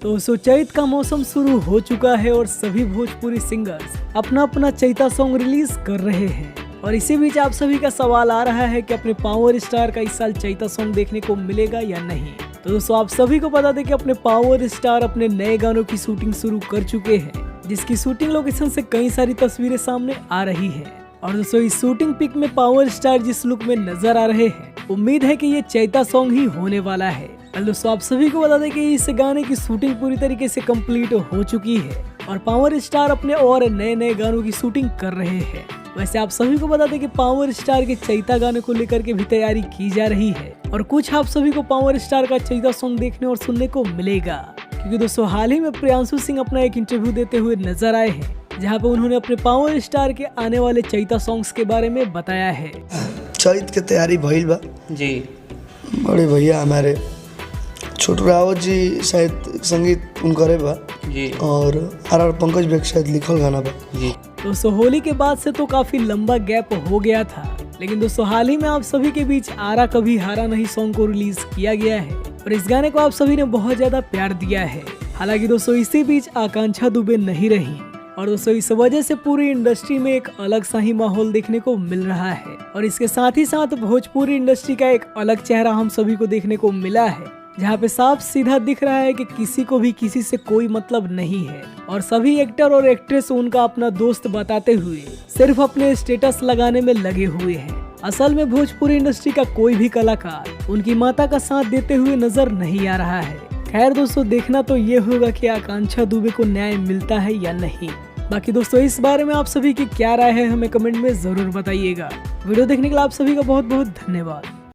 तो चैत का मौसम शुरू हो चुका है और सभी भोजपुरी सिंगर्स अपना अपना चैता सॉन्ग रिलीज कर रहे हैं। और इसी बीच आप सभी का सवाल आ रहा है कि अपने पावर स्टार का इस साल चैता सॉन्ग देखने को मिलेगा या नहीं। तो दोस्तों आप सभी को बता दें कि अपने पावर स्टार अपने नए गानों की शूटिंग शुरू कर चुके हैं, जिसकी शूटिंग लोकेशन से कई सारी तस्वीरें सामने आ रही है। और दोस्तों इस शूटिंग पिक में पावर स्टार जिस लुक में नजर आ रहे हैं, उम्मीद है कि ये चैता सॉन्ग ही होने वाला है। दोस्तों आप सभी को बता दें कि इस गाने की शूटिंग पूरी तरीके से कंप्लीट हो चुकी है और पावर स्टार अपने और नए नए गानों की शूटिंग कर रहे हैं। वैसे आप सभी को बता दें कि पावर स्टार के चैता गाने को लेकर के भी तैयारी की जा रही है और कुछ आप सभी को पावर स्टार का चैता सॉन्ग देखने और सुनने को मिलेगा, क्योंकि दोस्तों हाल ही में प्रियांशु सिंह अपना एक इंटरव्यू देते हुए नजर आए हैं, जहाँ पे उन्होंने अपने पावर स्टार के आने वाले चैता सॉन्ग्स के बारे में बताया है। चैत के तैयारी भइल बा जी। बड़े भैया हमारे छोटू रावत जी शायद संगीत उनकरे बा जी और आर पंकज बेग शायद लिखल गाना बा जी। दोस्तों होली के बाद से तो काफी लंबा गैप हो गया था, लेकिन दोस्तों हाल ही में आप सभी के बीच आरा कभी हारा नहीं सॉन्ग को रिलीज किया गया है और इस गाने को आप सभी ने बहुत ज्यादा प्यार दिया है। हालांकि दोस्तों इसी बीच आकांक्षा दुबे नहीं रही और दोस्तों इस वजह से पूरी इंडस्ट्री में एक अलग सा ही माहौल देखने को मिल रहा है और इसके साथ ही साथ भोजपुरी इंडस्ट्री का एक अलग चेहरा हम सभी को देखने को मिला है, जहाँ पे साफ सीधा दिख रहा है कि किसी को भी किसी से कोई मतलब नहीं है और सभी एक्टर और एक्ट्रेस उनका अपना दोस्त बताते हुए सिर्फ अपने स्टेटस लगाने में लगे हुए हैं। असल में भोजपुरी इंडस्ट्री का कोई भी कलाकार उनकी माता का साथ देते हुए नजर नहीं आ रहा है। खैर दोस्तों देखना तो ये होगा कि आकांक्षा दुबे को न्याय मिलता है या नहीं। बाकी दोस्तों इस बारे में आप सभी की क्या राय है हमें कमेंट में जरूर बताइएगा। वीडियो देखने के लिए आप सभी का बहुत बहुत धन्यवाद।